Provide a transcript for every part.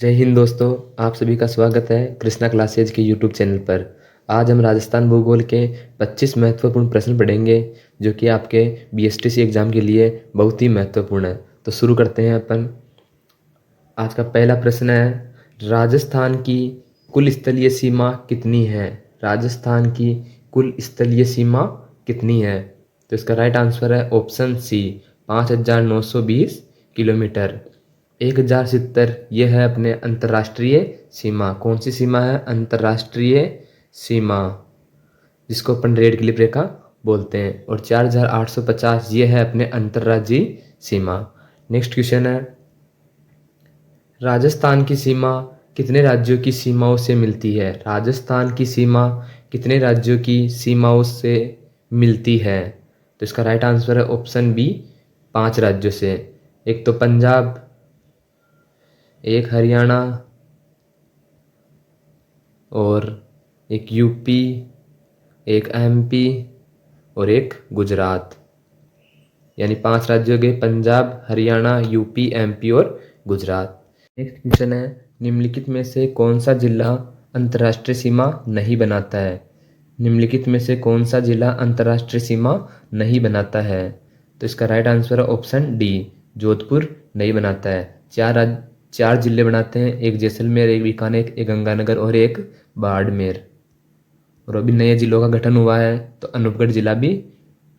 जय हिंद दोस्तों, आप सभी का स्वागत है कृष्णा क्लासेज के यूट्यूब चैनल पर। आज हम राजस्थान भूगोल के 25 महत्वपूर्ण प्रश्न पढ़ेंगे जो कि आपके बीएसटीसी एग्जाम के लिए बहुत ही महत्वपूर्ण है। तो शुरू करते हैं अपन। आज का पहला प्रश्न है, राजस्थान की कुल स्थलीय सीमा कितनी है? राजस्थान की कुल स्थलीय सीमा कितनी है? तो इसका राइट आंसर है ऑप्शन सी, 5,920 किलोमीटर। 1,070 यह है अपने अंतर्राष्ट्रीय सीमा। कौन सी सीमा है? अंतर्राष्ट्रीय सीमा, जिसको अपन रेड क्लिप रेखा बोलते हैं। और 4,850 ये है अपने अंतर्राज्यीय सीमा। नेक्स्ट क्वेश्चन है, राजस्थान की सीमा कितने राज्यों की सीमाओं से मिलती है? राजस्थान की सीमा कितने राज्यों की सीमाओं से मिलती है? तो इसका राइट आंसर है ऑप्शन बी, 5 राज्यों से। एक तो पंजाब, एक हरियाणा, और एक यूपी, एक एमपी और एक गुजरात। यानी 5 राज्यों के पंजाब, हरियाणा, यूपी, एमपी और गुजरात। नेक्स्ट क्वेश्चन है, निम्नलिखित में से कौन सा जिला अंतर्राष्ट्रीय सीमा नहीं बनाता है? निम्नलिखित में से कौन सा जिला अंतर्राष्ट्रीय सीमा नहीं बनाता है? तो इसका राइट आंसर है ऑप्शन डी, जोधपुर नहीं बनाता है। 4 जिले बनाते हैं, एक जैसलमेर, एक बीकानेर, एक गंगानगर और एक बाड़मेर। और अभी नए जिलों का गठन हुआ है तो अनूपगढ़ जिला भी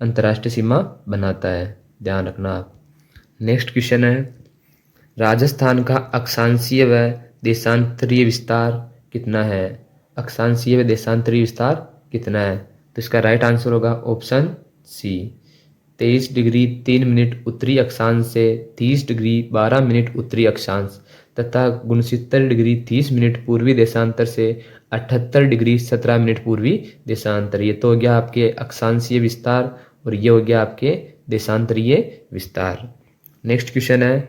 अंतर्राष्ट्रीय सीमा बनाता है, ध्यान रखना आप। नेक्स्ट क्वेश्चन है, राजस्थान का अक्षांशीय व देशांतरीय विस्तार कितना है? अक्षांशीय व देशांतरीय विस्तार कितना है? तो इसका राइट आंसर होगा ऑप्शन सी, 23 डिग्री 3 मिनट उत्तरी अक्षांश से 30 डिग्री 12 मिनट उत्तरी अक्षांश तथा 69 डिग्री 30 मिनट पूर्वी देशांतर से 78 डिग्री 17 मिनट पूर्वी देशांतर। ये तो हो गया आपके अक्षांशीय विस्तार और ये हो गया आपके देशांतरीय विस्तार। नेक्स्ट क्वेश्चन है,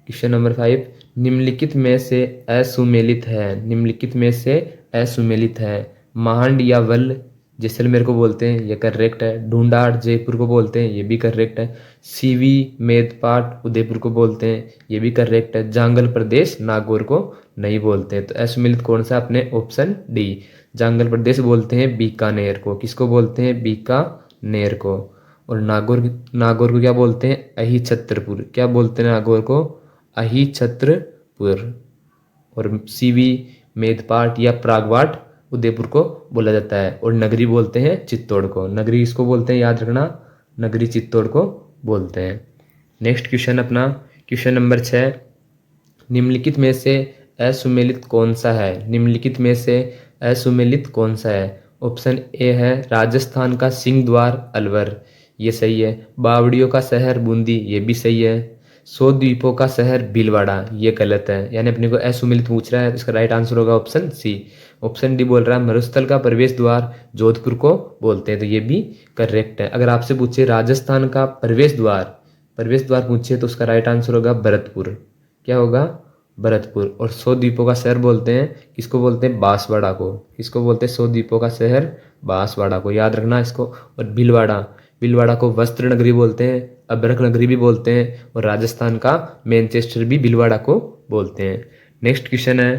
क्वेश्चन नंबर 5, निम्नलिखित में से असुमेलित है। निम्नलिखित में से असुमेलित है। मांड या वल जैसलमेर को बोलते हैं, ये करेक्ट है। ढूंढाड़ जयपुर को बोलते हैं, ये भी करेक्ट है। सीवी मेदपाट उदयपुर को बोलते हैं, ये भी करेक्ट है। जांगल प्रदेश नागौर को नहीं बोलते हैं। तो असुमेलित कौन सा? अपने ऑप्शन डी, जांगल प्रदेश बोलते हैं बीकानेर को। किसको बोलते हैं? बीकानेर को। और नागौर नागौर को क्या बोलते हैं? अहिछत्रपुर। क्या बोलते हैं नागौर को? अहिछत्रपुर। और सीवी मेदपाट या प्रागवाट उदयपुर को बोला जाता है। और नगरी बोलते हैं चित्तौड़ को। नगरी इसको बोलते हैं, याद रखना, नगरी चित्तौड़ को बोलते हैं। नेक्स्ट क्वेश्चन अपना क्वेश्चन नंबर 6, निम्नलिखित में से असुमेलित कौन सा है? निम्नलिखित में से असुमेलित कौन सा है? ऑप्शन ए है राजस्थान का सिंह द्वार अलवर, ये सही है। बावड़ियों का शहर बूंदी, ये भी सही है। 100 द्वीपों का शहर भीलवाड़ा, ये गलत है। यानी अपने को असुमेलित पूछ रहा है तो इसका राइट आंसर होगा ऑप्शन सी। ऑप्शन डी बोल रहा है मरुस्थल का प्रवेश द्वार जोधपुर को बोलते हैं, तो ये भी करेक्ट है। अगर आपसे पूछे राजस्थान का प्रवेश द्वार पूछे तो उसका राइट आंसर होगा भरतपुर। क्या होगा? भरतपुर। और 100 द्वीपों का शहर बोलते हैं, किसको बोलते हैं? बांसवाड़ा को। किसको बोलते हैं? 100 द्वीपों का शहर बांसवाड़ा को, याद रखना इसको। और भीलवाड़ा को वस्त्र नगरी बोलते हैं, अभ्रक नगरी भी बोलते हैं, और राजस्थान का मैनचेस्टर भी भीलवाड़ा को बोलते हैं। नेक्स्ट क्वेश्चन है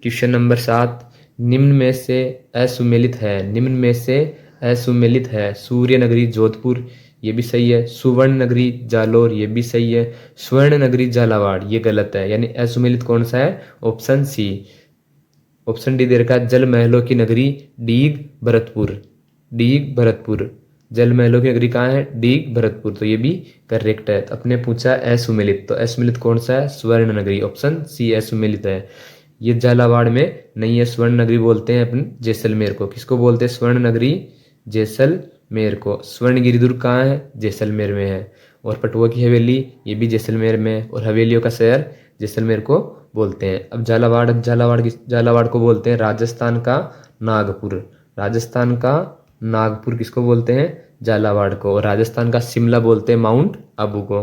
क्वेश्चन नंबर 7, निम्न में से असुमेलित है। निम्न में से असुमेलित है। सूर्य नगरी जोधपुर, ये भी सही है। सुवर्ण नगरी जालोर, ये भी सही है। स्वर्ण नगरी झालावाड़, ये गलत है। यानी असुमेलित कौन सा है? Option C. ऑप्शन डी दे रखा है जल महलों की नगरी डीग भरतपुर। डीग भरतपुर, जल महलों की नगरी कहाँ है? डीग भरतपुर, तो ये भी करेक्ट है। तो अपने पूछा असुमेलित, तो असुमेलित कौन सा है? स्वर्ण नगरी, ऑप्शन सी असुमेलित है। ये झालावाड़ में नहीं है। स्वर्ण नगरी बोलते हैं अपन जैसलमेर को। किसको बोलते हैं? स्वर्ण नगरी जैसलमेर को। स्वर्णगिरी दुर्ग कहाँ है? जैसलमेर में है। और पटुआ की हवेली, ये भी जैसलमेर में है। और हवेलियों का शहर जैसलमेर को बोलते हैं। अब झालावाड़ को बोलते हैं राजस्थान का नागपुर। राजस्थान का नागपुर किसको बोलते हैं? झालावाड़ को। और राजस्थान का शिमला बोलते हैं माउंट आबू को।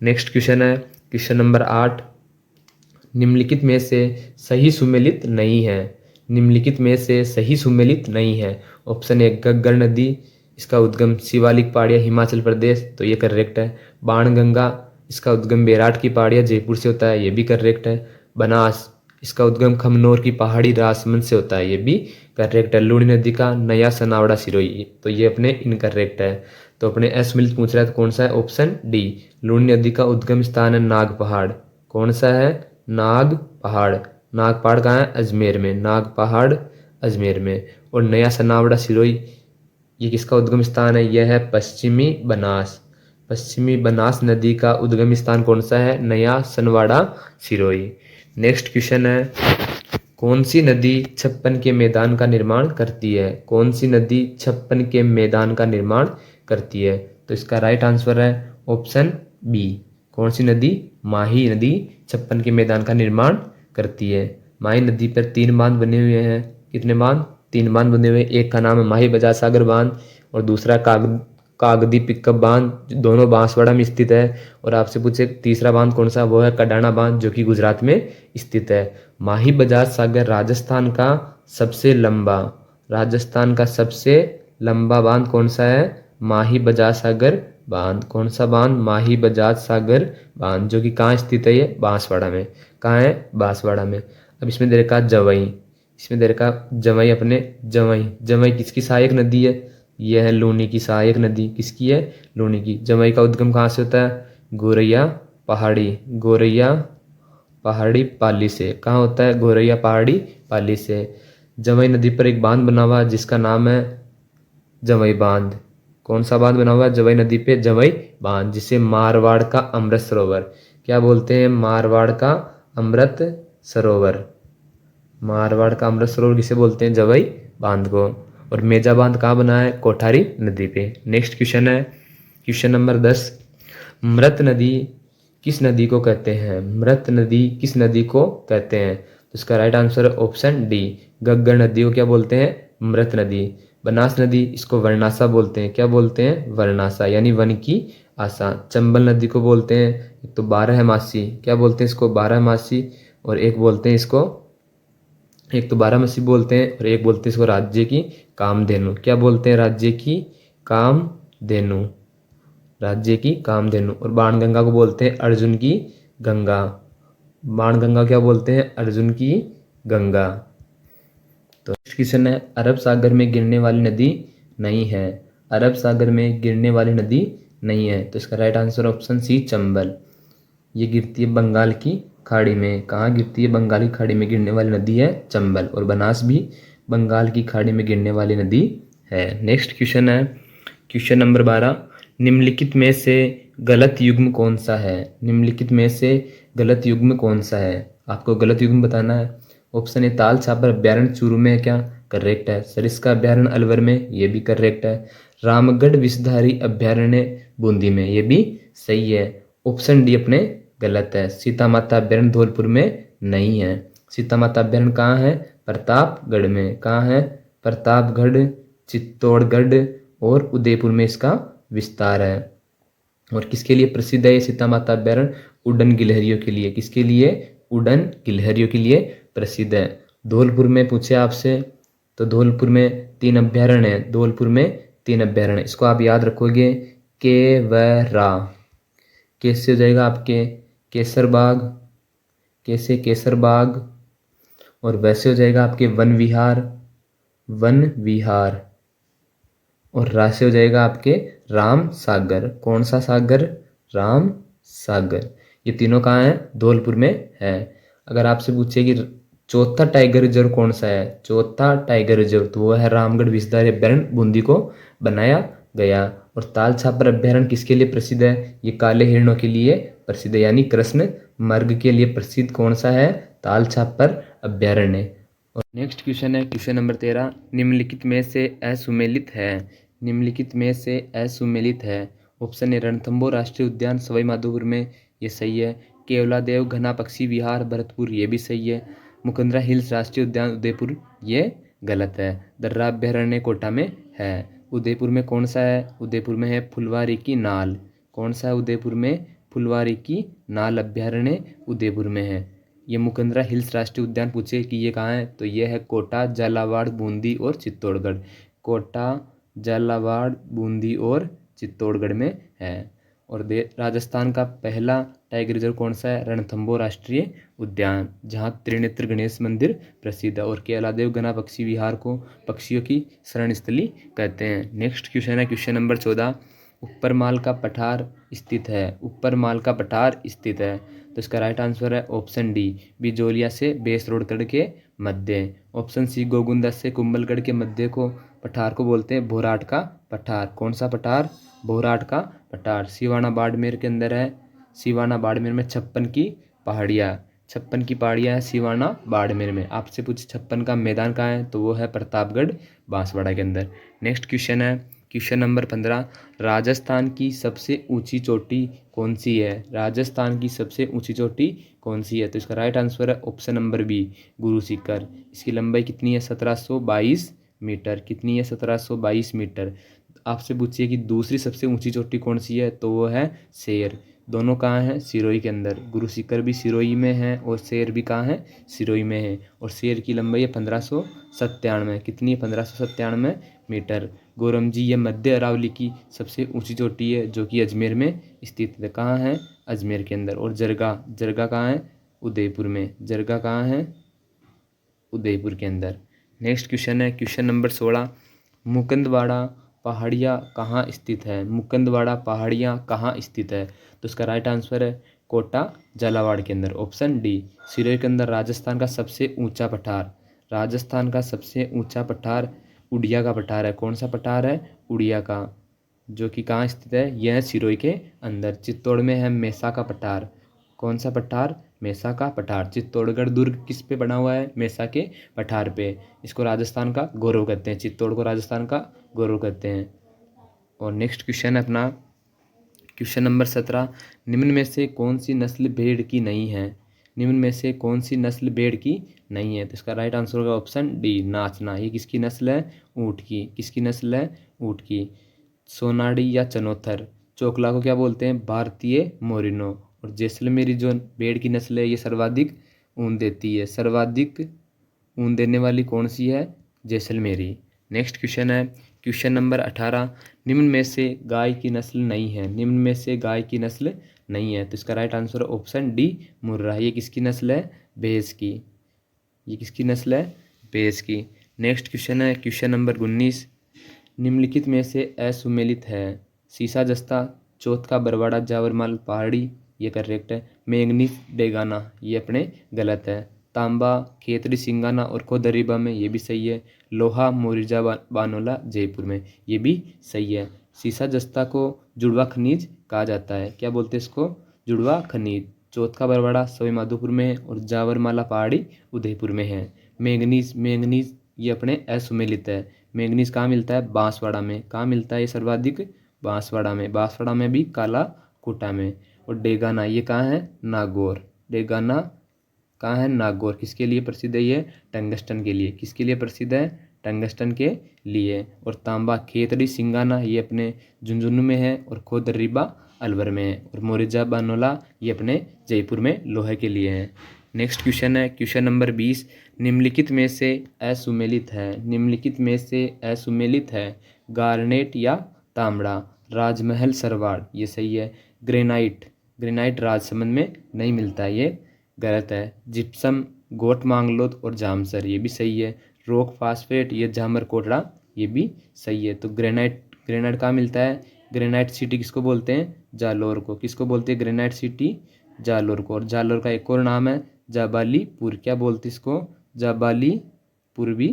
नेक्स्ट क्वेश्चन है क्वेश्चन नंबर 8, निम्नलिखित में से सही सुमेलित नहीं है। निम्नलिखित में से सही सुमेलित नहीं है। ऑप्शन ए गग्गर नदी, इसका उद्गम शिवालिक पहाड़ियाँ हिमाचल प्रदेश, तो ये करेक्ट है। बाणगंगा, इसका उद्गम बैराट की पहाड़ियाँ जयपुर से होता है, ये भी करेक्ट है। बनास, इसका उद्गम खमनोर की पहाड़ी राजमंद से होता है, ये भी करेक्ट है। लूणी नदी का नया सनावड़ा सिरोही, तो ये अपने इनकरेक्ट है। तो अपने एस मिलित पूछ रहा है तो कौन सा है, ऑप्शन डी। लूणी नदी का उद्गम स्थान है नाग पहाड़, कौन सा है, नाग पहाड़। नाग पहाड़ कहाँ है, अजमेर में, नाग पहाड़ अजमेर में। और नया सनावड़ा सिरोही, ये किसका उद्गम स्थान है, यह है पश्चिमी बनास। पश्चिमी बनास नदी का उद्गम स्थान कौन सा है, नया सनवाड़ा सिरोही। नेक्स्ट क्वेश्चन है, कौन सी नदी छप्पन के मैदान का निर्माण करती है, कौन सी नदी छप्पन के मैदान का निर्माण करती है। तो इसका राइट आंसर है ऑप्शन बी। कौन सी नदी, माही नदी छप्पन के मैदान का निर्माण करती है। माही नदी पर 3 बांध बने हुए हैं, कितने बांध, 3 बांध बने हुए। एक का नाम है माही बजाज सागर बांध और दूसरा कागदी पिकअप बांध, दोनों बांसवाड़ा में स्थित है। और आपसे पूछे तीसरा बांध कौन सा, वो है कडाना बांध जो कि गुजरात में स्थित है। माही बजाज सागर राजस्थान का सबसे लंबा बांध कौन सा है, माही बजाज सागर बांध। कौन सा बांध, माही बजाज सागर बांध, जो कि कहाँ स्थित है, ये बांसवाड़ा में। कहाँ है, बांसवाड़ा में। अब इसमें दे रखा जवई, इसमें दे रखा जवई, अपने जवई, जवई किसकी सहायक नदी है, यह है लूनी की सहायक नदी, किसकी है, लूनी की। जवई का उद्गम कहाँ से होता है, गोरैया पहाड़ी पाली से। कहाँ होता है, गोरैया पहाड़ी पाली से। जवई नदी पर एक बांध बना हुआ है जिसका नाम है जवई बांध। कौन सा बांध बना हुआ है, जवई नदी पे जवई बांध, जिसे मारवाड़ का अमृत सरोवर क्या बोलते हैं, मारवाड़ का अमृत सरोवर। मारवाड़ का अमृत सरोवर किसे बोलते हैं, जवई बांध को। और मेजा बांध कहाँ बना है, कोठारी नदी पे। नेक्स्ट क्वेश्चन है क्वेश्चन नंबर 10, मृत नदी किस नदी को कहते हैं, मृत नदी किस नदी को कहते हैं। तो इसका राइट आंसर है ऑप्शन डी, गग्गर नदी को क्या बोलते हैं, मृत नदी। बनास नदी, इसको वर्णासा बोलते हैं, क्या बोलते हैं, वर्णासा, यानी वन की आशा। चंबल नदी को बोलते हैं, एक तो 12मासी, क्या बोलते हैं इसको, 12मासी। और एक बोलते हैं इसको, एक तो 12मासी बोलते हैं और एक बोलते हैं इसको राज्य की कामधेनु। क्या बोलते हैं, राज्य की कामधेनु, राज्य की कामधेनु। और बाणगंगा को बोलते हैं अर्जुन की गंगा। बाणगंगा क्या बोलते हैं, अर्जुन की गंगा। तो नेक्स्ट क्वेश्चन है, अरब सागर में गिरने वाली नदी नहीं है, अरब सागर में गिरने वाली नदी नहीं है। तो इसका right answer option C, Chambal. ये गिरती है बंगाल की खाड़ी में। कहाँ गिरती है, बंगाल की खाड़ी में गिरने वाली नदी है चंबल। और बनास भी बंगाल की खाड़ी में गिरने वाली नदी है। नेक्स्ट क्वेश्चन है क्वेश्चन नंबर 12, निम्नलिखित में से गलत युग्म कौन सा है, निम्नलिखित में से गलत युग्म कौन सा है। आपको गलत युग्म बताना है। ऑप्शन ए, ताल छापर अभ्यारण्य चूरू में है क्या, करेक्ट है। सरिस्का अभ्यारण्य अलवर में, ये भी करेक्ट है। रामगढ़ विषधारी अभ्यारण्य बूंदी में, ये भी सही है। ऑप्शन डी अपने गलत है। सीता माता अभ्यारण्य धौलपुर में नहीं है। सीता माता अभ्यारण्य कहाँ है, प्रतापगढ़ में। कहाँ है, प्रतापगढ़, चित्तौड़गढ़ और उदयपुर में इसका विस्तार है। और किसके लिए प्रसिद्ध है ये सीता माता अभ्यारण्य, उड़न गिलहरियों के लिए। किसके लिए, उड़न गिलहरियों के लिए प्रसिद्ध है। धौलपुर में पूछे आपसे, तो धौलपुर में 3 अभ्यारण्य है, धौलपुर में 3 अभ्यारण्य। इसको आप याद रखोगे, केवरा, कैसे हो जाएगा आपके केसर बाग, कैसे केसर बाग। और वैसे हो जाएगा आपके वन विहार, वन विहार। और राशि हो जाएगा आपके राम सागर। कौन सा सागर, राम सागर। ये तीनों कहाँ है, धौलपुर में है। अगर आपसे पूछे कि चौथा टाइगर रिजर्व कौन सा है, चौथा टाइगर रिजर्व, तो वो है रामगढ़ विषधारी अभ्यारण्य बूंदी को बनाया गया। और ताल छापर अभ्यारण्य किसके लिए प्रसिद्ध है, ये काले हिरणों के लिए प्रसिद्ध है, यानी कृष्ण मृग के लिए प्रसिद्ध कौन सा है, ताल छापर अभ्यारण्य। और नेक्स्ट क्वेश्चन है क्वेश्चन नंबर 13, निम्नलिखित में से असुमेलित है, निम्नलिखित में से असुमेलित है। ऑप्शन ए, रणथंभौर राष्ट्रीय उद्यान सवाई माधोपुर में, ये सही है। केवलादेव घना पक्षी विहार भरतपुर, ये भी सही है। मुकुंदरा हिल्स राष्ट्रीय उद्यान उदयपुर, ये गलत है। दर्रा अभ्यारण्य कोटा में है। उदयपुर में कौन सा है, उदयपुर में है फुलवारी की नाल। कौन सा है उदयपुर में, फुलवारी की नाल अभ्यारण्य उदयपुर में है। ये मुकुंदरा हिल्स राष्ट्रीय उद्यान पूछे कि ये कहाँ है, तो ये है कोटा, झालावाड़, बूंदी और चित्तौड़गढ़। कोटा, झालावाड़, बूंदी और चित्तौड़गढ़ में है। और राजस्थान का पहला टाइगर रिजर्व कौन सा है? रणथंभौर राष्ट्रीय उद्यान, जहाँ त्रिनेत्र गणेश मंदिर प्रसिद्ध है। और केलादेव गना पक्षी विहार को पक्षियों की शरण स्थली कहते हैं। नेक्स्ट क्वेश्चन है क्वेश्चन नंबर 14, ऊपरमाल का पठार स्थित है। ऊपरमाल का पठार स्थित है, तो इसका राइट आंसर है ऑप्शन डी, बिजोलिया से बेसरोडगढ़ के मध्य। ऑप्शन सी, गोगुंदा से कुंभलगढ़ के मध्य को पठार को बोलते हैं भोराट का पठार। कौन सा पठार? भोराट का पठार। सिवाना बाड़मेर के अंदर है। सिवाना बाड़मेर में 56 की पहाड़ियाँ, 56 की पहाड़ियाँ है सिवाना बाड़मेर में। आपसे पूछ 56 का मैदान कहाँ है? तो वो है प्रतापगढ़ बांसवाड़ा के अंदर। नेक्स्ट क्वेश्चन है क्वेश्चन नंबर 15, राजस्थान की सबसे ऊंची चोटी कौन सी है? राजस्थान की सबसे ऊंची चोटी कौन सी है? तो इसका राइट आंसर है option number B, Guru Shikhar. इसकी लंबाई कितनी है? 1722 मीटर। कितनी है? 1722 मीटर। आपसे पूछिए कि दूसरी सबसे ऊंची चोटी कौन सी है? तो वो है शेर। दोनों कहाँ हैं? सिरोही के अंदर। गुरु शिखर भी सिरोही में है और शेर भी कहाँ है? सिरोही में है। और शेर की लंबाई है 1597। कितनी है? 1597 मीटर। गोरमजी ये मध्य अरावली की सबसे ऊंची चोटी है, जो कि अजमेर में स्थित है। कहाँ है? अजमेर के अंदर। और जरगा, जरगा कहाँ है? उदयपुर में। जरगा कहाँ है? उदयपुर के अंदर। नेक्स्ट क्वेश्चन है क्वेश्चन नंबर 16, मुकुंदवाड़ा पहाड़ियाँ कहाँ स्थित है? मुकुंदवाड़ा पहाड़ियाँ कहाँ स्थित है? तो इसका राइट आंसर है कोटा झालावाड़ के अंदर। ऑप्शन डी, सिरोही के अंदर। राजस्थान का सबसे ऊंचा पठार, राजस्थान का सबसे ऊंचा पठार उड़िया का पठार है। कौन सा पठार है? उड़िया का, जो कि कहाँ स्थित है? यह है सिरोही के अंदर। चित्तौड़ में है मेसा का पठार। कौन सा पठार? मेसा का पठार। चित्तौड़गढ़ दुर्ग किस पे बना हुआ है? मेसा के पठार पे। इसको राजस्थान का गौरव कहते हैं। चित्तौड़ को राजस्थान का गौरव कहते हैं। और नेक्स्ट क्वेश्चन है अपना क्वेश्चन नंबर 17, निम्न में से कौन सी नस्ल भेड़ की नहीं है? निम्न में से कौन सी नस्ल भेड़ की नहीं है? तो इसका राइट आंसर होगा ऑप्शन डी, नाचना। ये किसकी नस्ल है? ऊँट की। किसकी नस्ल है? ऊँट की। सोनाड़ी या चनोथर चोकला को क्या बोलते हैं? भारतीय मोरिनो। और जैसलमेरी जो भेड़ की नस्ल है, ये सर्वाधिक ऊन देती है। सर्वाधिक ऊन देने वाली कौन सी है? जैसलमेरी। नेक्स्ट क्वेश्चन है क्वेश्चन नंबर 18, निम्न में से गाय की नस्ल नहीं है। निम्न में से गाय की नस्ल नहीं है, तो इसका राइट आंसर है ऑप्शन डी, मुर्रा। ये किसकी नस्ल है? भैंस की। ये किसकी नस्ल है? भैंस की। नेक्स्ट क्वेश्चन है क्वेश्चन नंबर 19, निम्नलिखित में से असुमेलित है। सीसा जस्ता, चौथ का बरवाड़ा, जावरमाल पहाड़ी, ये करेक्ट है। मैंगनीज डेगाना, ये अपने गलत है। तांबा खेतड़ी सिंगाना और खोदरीबा में, ये भी सही है। लोहा मोरिजा बानोला जयपुर में, ये भी सही है। सीसा जस्ता को जुड़वा खनिज कहा जाता है। क्या बोलते हैं इसको? जुड़वा खनिज। चौथ का बरवाड़ा सवाई माधोपुर में है और जावरमाला पहाड़ी उदयपुर में है। मैंगनीज, मैंगनीज ये अपने असुमेलित है। मैंगनीज कहाँ मिलता है? बांसवाड़ा में। कहाँ मिलता है ये सर्वाधिक? बांसवाड़ा में। बांसवाड़ा में भी काला कोटा में। और डेगाना ये कहाँ है? नागौर। डेगाना कहाँ है? नागौर। किसके लिए प्रसिद्ध है ये? टंगस्टन के लिए। किसके लिए प्रसिद्ध है? टंगस्टन के लिए। और तांबा खेतड़ी सिंगाना, ये अपने झुंझुनू में है और खोदर्रीबा अलवर में है। और मोरिजा बानोला ये अपने जयपुर में लोहे के लिए है। नेक्स्ट क्वेश्चन है क्वेश्चन नंबर 20, निम्नलिखित में से असुमेलित है। निम्नलिखित में से असुमेलित है। गार्नेट या तांबड़ा, राजमहल सरवाड़, ये सही है। ग्रेनाइट, ग्रेनाइट राजसमंद में नहीं मिलता है, ये गलत है। जिप्सम गोट मांगलोद और जामसर, ये भी सही है। रॉक फास्फेट ये झामर कोटड़ा, ये भी सही है। तो ग्रेनाइट, ग्रेनाइट कहाँ मिलता है? ग्रेनाइट सिटी किसको बोलते हैं? जालोर को। किसको बोलते हैं ग्रेनाइट सिटी? जालोर को। और जालोर का एक और नाम है जाबालीपुर। क्या बोलते इसको? जाबालीपुर भी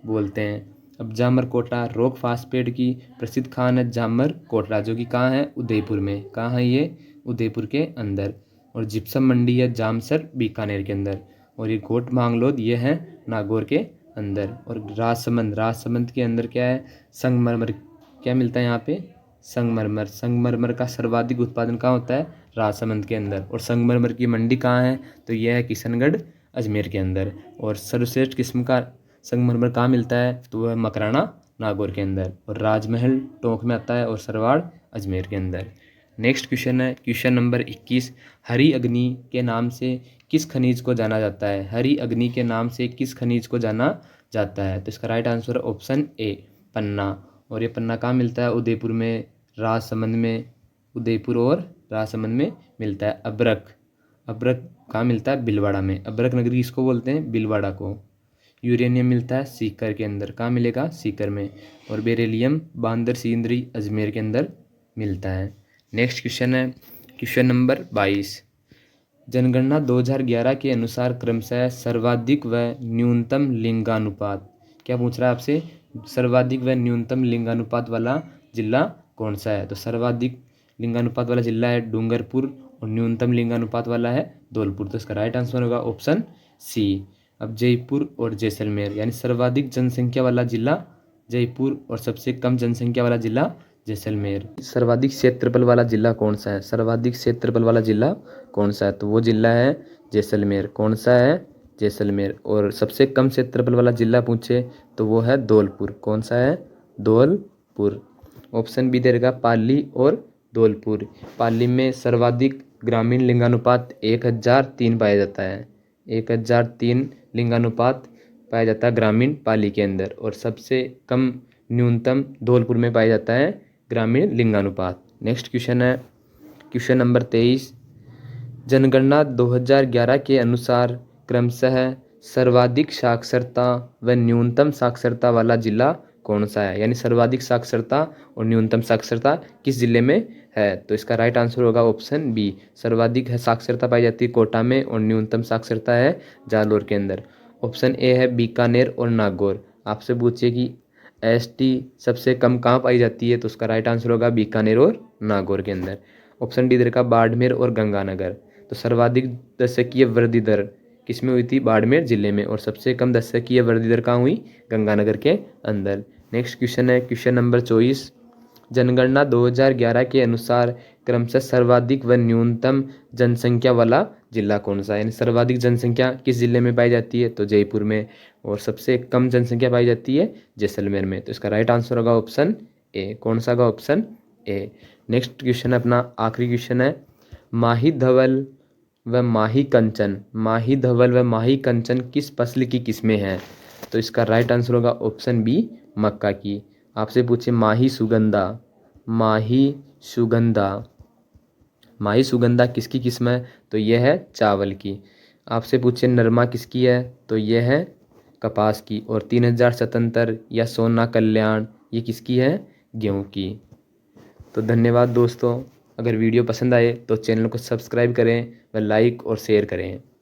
बोलते हैं। अब जामर कोटड़ा रॉक फास्फेट की प्रसिद्ध खान है जामर कोटड़ा, जो कि कहाँ है? उदयपुर में। कहाँ है ये? उदयपुर के अंदर। और जिप्सम मंडी है जामसर बीकानेर के अंदर। और ये गोट मांगलोद ये है नागौर के अंदर। और राजसमंद, राजसमंद के अंदर क्या है? संगमरमर। क्या मिलता है यहाँ पे? संगमरमर। संगमरमर का सर्वाधिक उत्पादन कहाँ होता है? राजसमंद के अंदर। और संगमरमर की मंडी कहाँ है? तो यह है किशनगढ़ अजमेर के अंदर। और सर्वश्रेष्ठ किस्म का संगमरमर कहाँ मिलता है? तो वह मकराना नागौर के अंदर। और राजमहल टोंक में आता है और सरवाड़ अजमेर के अंदर। नेक्स्ट क्वेश्चन है क्वेश्चन नंबर 21, हरी अग्नि के नाम से किस खनिज को जाना जाता है? हरी अग्नि के नाम से किस खनिज को जाना जाता है? तो इसका राइट आंसर है ऑप्शन ए, पन्ना। और ये पन्ना कहाँ मिलता है? उदयपुर में, राजसमंद में, उदयपुर और राजसमंद में मिलता है। अबरक, अबरक कहाँ मिलता है? भीलवाड़ा में। अबरक नगरी किसको बोलते हैं? भीलवाड़ा को। यूरेनियम मिलता है सीकर के अंदर। कहाँ मिलेगा? सीकर में। और बेरिलियम बांदर सिंदरी अजमेर के अंदर मिलता है। नेक्स्ट क्वेश्चन है क्वेश्चन नंबर 22। जनगणना 2011 के अनुसार क्रमशः सर्वाधिक व न्यूनतम लिंगानुपात, क्या पूछ रहा है आपसे? सर्वाधिक व न्यूनतम लिंगानुपात वाला जिला कौन सा है? तो सर्वाधिक लिंगानुपात वाला जिला है डूंगरपुर और न्यूनतम लिंगानुपात वाला है धौलपुर। तो इसका राइट आंसर होगा ऑप्शन सी। अब जयपुर और जैसलमेर, यानी सर्वाधिक जनसंख्या वाला जिला जयपुर और सबसे कम जनसंख्या वाला जिला जैसलमेर। सर्वाधिक क्षेत्रफल वाला जिला कौन सा है? सर्वाधिक क्षेत्रफल वाला जिला कौन सा है? तो वो जिला है जैसलमेर। कौन सा है? जैसलमेर। और सबसे कम क्षेत्रफल वाला जिला पूछे तो वो है धौलपुर। कौन सा है? धौलपुर। ऑप्शन बी दे रहेगा पाली और धौलपुर। पाली में सर्वाधिक ग्रामीण लिंगानुपात 1003 पाया जाता है। 1003 लिंगानुपात पाया जाता है ग्रामीण पाली के अंदर, और सबसे कम न्यूनतम धौलपुर में पाया जाता है ग्रामीण लिंगानुपात। नेक्स्ट क्वेश्चन है क्वेश्चन नंबर 23। जनगणना 2011 के अनुसार क्रमशः सर्वाधिक साक्षरता व न्यूनतम साक्षरता वाला जिला कौन सा है? यानी सर्वाधिक साक्षरता और न्यूनतम साक्षरता किस जिले में है? तो इसका राइट आंसर होगा ऑप्शन बी। सर्वाधिक है साक्षरता पाई जाती है कोटा में और न्यूनतम साक्षरता है जालोर के अंदर। ऑप्शन ए है बीकानेर और नागौर। आपसे पूछिए कि एसटी सबसे कम कहाँ पाई जाती है, तो उसका राइट आंसर होगा बीकानेर और नागौर के अंदर। ऑप्शन डी का बाड़मेर और गंगानगर। तो सर्वाधिक दशकीय वृद्धि दर किसमें हुई थी? बाड़मेर जिले में। और सबसे कम दशकीय वृद्धि दर कहाँ हुई? गंगानगर के अंदर। नेक्स्ट क्वेश्चन है क्वेश्चन नंबर 24। जनगणना 2011 के अनुसार क्रमशः सर्वाधिक व न्यूनतम जनसंख्या वाला जिला कौन सा है? यानी सर्वाधिक जनसंख्या किस जिले में पाई जाती है? तो जयपुर में। और सबसे कम जनसंख्या पाई जाती है जैसलमेर में। तो इसका राइट आंसर होगा ऑप्शन ए। कौन सा होगा? Option A. नेक्स्ट क्वेश्चन अपना आखिरी क्वेश्चन है माही धवल व माही कंचन। माही धवल व माही कंचन किस फसल की किस्में हैं? तो इसका राइट आंसर होगा ऑप्शन बी मक्का की। आपसे पूछे माही सुगंधा, माही सुगंधा, माही सुगंधा किसकी किस्म है? तो यह है चावल की। आपसे पूछे नरमा किसकी है? तो यह है कपास की। और 3077 या सोना कल्याण ये किसकी है? गेहूं की। तो धन्यवाद दोस्तों। अगर वीडियो पसंद आए तो चैनल को सब्सक्राइब करें व लाइक और शेयर करें।